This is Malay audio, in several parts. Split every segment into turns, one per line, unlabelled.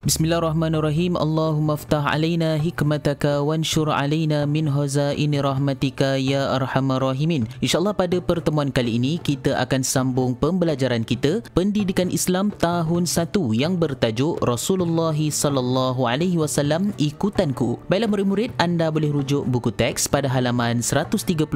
Bismillahirrahmanirrahim. Allahumma aftah alaina hikmataka wanshur alaina min hazaini rahmatika ya arhamar rahimin. InsyaAllah pada pertemuan kali ini kita akan sambung pembelajaran kita Pendidikan Islam tahun 1 yang bertajuk Rasulullah sallallahu alaihi wasallam ikutanku. Baiklah murid-murid, anda boleh rujuk buku teks pada halaman 135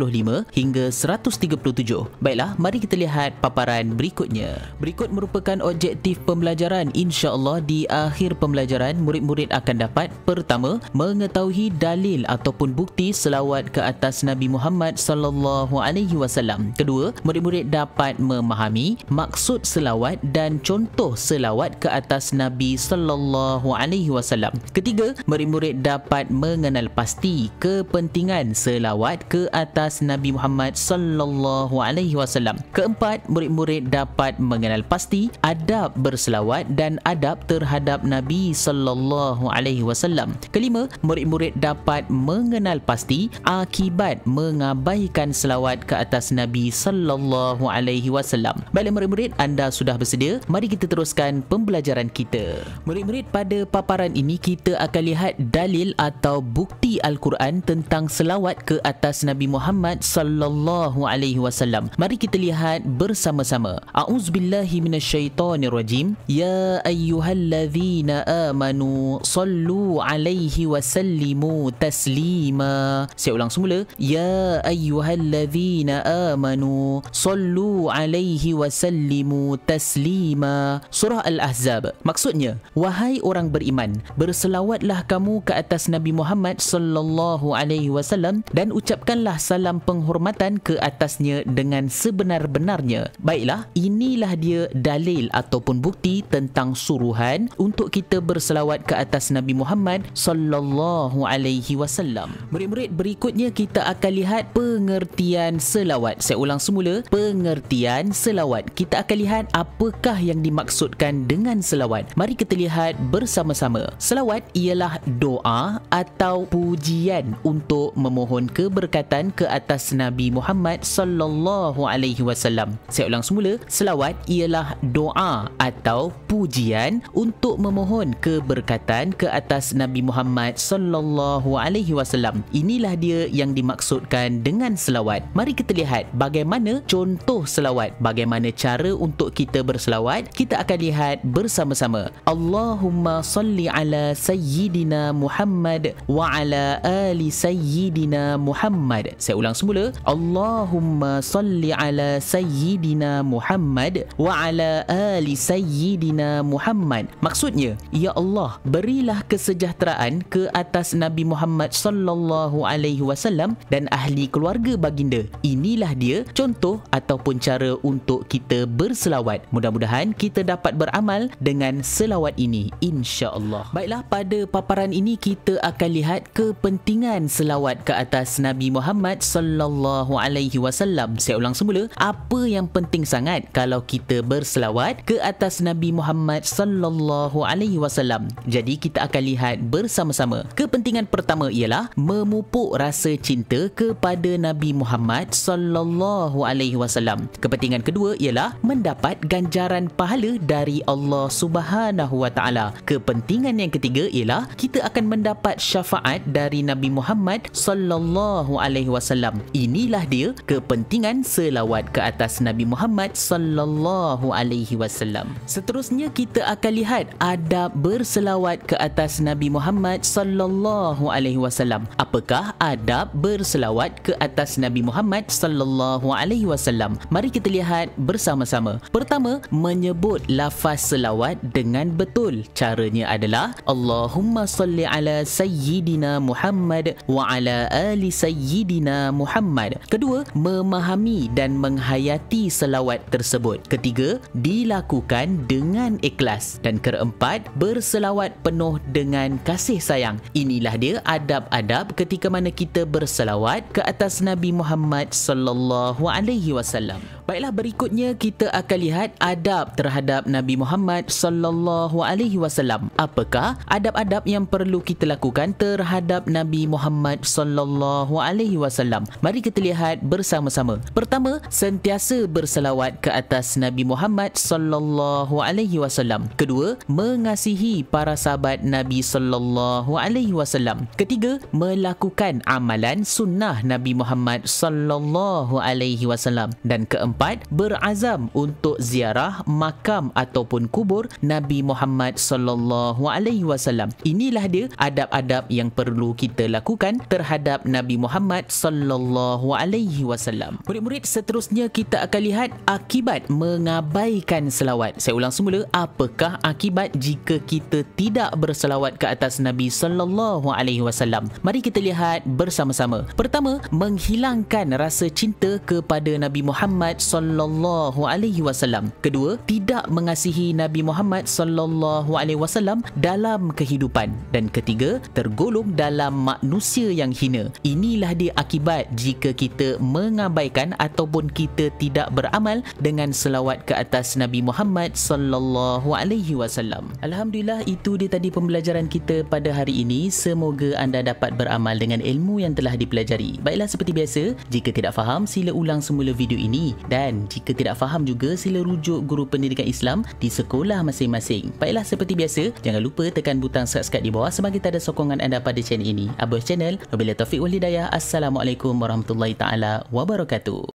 hingga 137. Baiklah, mari kita lihat paparan berikutnya. Berikut merupakan objektif pembelajaran. InsyaAllah di akhir pembelajaran, murid-murid akan dapat: pertama, mengetahui dalil ataupun bukti selawat ke atas Nabi Muhammad sallallahu alaihi wasallam. Kedua, murid-murid dapat memahami maksud selawat dan contoh selawat ke atas Nabi sallallahu alaihi wasallam. Ketiga, murid-murid dapat mengenal pasti kepentingan selawat ke atas Nabi Muhammad sallallahu alaihi wasallam. Keempat, murid-murid dapat mengenal pasti adab berselawat dan adab terhadap Nabi sallallahu alaihi wasallam. Kelima, murid-murid dapat mengenal pasti akibat mengabaikan selawat ke atas Nabi sallallahu alaihi wasallam. Baiklah murid-murid, anda sudah bersedia? Mari kita teruskan pembelajaran kita. Murid-murid, pada paparan ini kita akan lihat dalil atau bukti Al-Quran tentang selawat ke atas Nabi Muhammad sallallahu alaihi wasallam. Mari kita lihat bersama-sama. A'udzubillahi minasyaitonirrajim. Ya ayyuhallazina amanu sallu alaihi wa sallimu taslima. Saya ulang semula. Ya ayyuhallazina amanu sallu alaihi wa sallimu taslima. Surah Al-Ahzab. Maksudnya, wahai orang beriman, berselawatlah kamu ke atas Nabi Muhammad sallallahu alaihi wasallam dan ucapkanlah salam penghormatan ke atasnya dengan sebenar-benarnya. Baiklah, inilah dia dalil ataupun bukti tentang suruhan untuk kita berselawat ke atas Nabi Muhammad sallallahu alaihi wasallam. Murid-murid, berikutnya kita akan lihat pengertian selawat. Saya ulang semula, pengertian selawat. Kita akan lihat apakah yang dimaksudkan dengan selawat. Mari kita lihat bersama-sama. Selawat ialah doa atau pujian untuk memohon keberkatan ke atas Nabi Muhammad sallallahu alaihi wasallam. Saya ulang semula, selawat ialah doa atau pujian untuk memohon keberkatan ke atas Nabi Muhammad sallallahu alaihi wasallam. Inilah dia yang dimaksudkan dengan selawat. Mari kita lihat bagaimana contoh selawat, bagaimana cara untuk kita berselawat. Kita akan lihat bersama-sama. Allahumma salli ala sayyidina Muhammad wa ala ali sayyidina Muhammad. Saya ulang semula. Allahumma salli ala sayyidina Muhammad wa ala ali sayyidina Muhammad. Maksudnya, ya Allah, berilah kesejahteraan ke atas Nabi Muhammad sallallahu alaihi wasallam dan ahli keluarga baginda. Inilah dia contoh ataupun cara untuk kita berselawat. Mudah-mudahan kita dapat beramal dengan selawat ini, insya-Allah. Baiklah, pada paparan ini kita akan lihat kepentingan selawat ke atas Nabi Muhammad sallallahu alaihi wasallam. Saya ulang semula, apa yang penting sangat kalau kita berselawat ke atas Nabi Muhammad sallallahu alaihi wasallam. Jadi kita akan lihat bersama-sama. Kepentingan pertama ialah memupuk rasa cinta kepada Nabi Muhammad sallallahu alaihi wasallam. Kepentingan kedua ialah mendapat ganjaran pahala dari Allah Subhanahu wa taala. Kepentingan yang ketiga ialah kita akan mendapat syafaat dari Nabi Muhammad sallallahu alaihi wasallam. Inilah dia kepentingan selawat ke atas Nabi Muhammad sallallahu alaihi wasallam. Seterusnya kita akan lihat adab berselawat ke atas Nabi Muhammad sallallahu alaihi wasallam. Apakah adab berselawat ke atas Nabi Muhammad sallallahu alaihi wasallam? Mari kita lihat bersama-sama. Pertama, menyebut lafaz selawat dengan betul. Caranya adalah Allahumma salli ala sayyidina Muhammad wa ala ali sayyidina Muhammad. Kedua, memahami dan menghayati selawat tersebut. Ketiga, dilakukan dengan ikhlas. Dan keempat, berselawat penuh dengan kasih sayang. Inilah dia adab-adab ketika mana kita berselawat ke atas Nabi Muhammad sallallahu alaihi wasallam. Baiklah, berikutnya kita akan lihat adab terhadap Nabi Muhammad sallallahu alaihi wasallam. Apakah adab-adab yang perlu kita lakukan terhadap Nabi Muhammad sallallahu alaihi wasallam? Mari kita lihat bersama-sama. Pertama, sentiasa berselawat ke atas Nabi Muhammad sallallahu alaihi wasallam. Kedua, mengasihi para sahabat Nabi sallallahu alaihi wasallam. Ketiga, melakukan amalan sunnah Nabi Muhammad sallallahu alaihi wasallam. Dan keempat, berazam untuk ziarah makam ataupun kubur Nabi Muhammad sallallahu alaihi wasallam. Inilah dia adab-adab yang perlu kita lakukan terhadap Nabi Muhammad sallallahu alaihi wasallam. Murid-murid, seterusnya kita akan lihat akibat mengabaikan selawat. Saya ulang semula, apakah akibat jika kita tidak berselawat ke atas Nabi sallallahu alaihi wasallam? Mari kita lihat bersama-sama. Pertama, menghilangkan rasa cinta kepada Nabi Muhammad sallallahu alaihi wasallam. Kedua, tidak mengasihi Nabi Muhammad sallallahu alaihi wasallam dalam kehidupan. Dan ketiga, tergolong dalam manusia yang hina. Inilah dia akibat jika kita mengabaikan ataupun kita tidak beramal dengan selawat ke atas Nabi Muhammad sallallahu alaihi wasallam. Alhamdulillah, itu dia tadi pembelajaran kita pada hari ini. Semoga anda dapat beramal dengan ilmu yang telah dipelajari. Baiklah, seperti biasa, jika tidak faham sila ulang semula video ini, dan jika tidak faham juga sila rujuk guru pendidikan Islam di sekolah masing-masing. Baiklah, seperti biasa, jangan lupa tekan butang subscribe di bawah sebagai tanda sokongan anda pada channel ini. Abos channel, wabillahi taufiq wal hidayah. Assalamualaikum warahmatullahi taala wabarakatuh.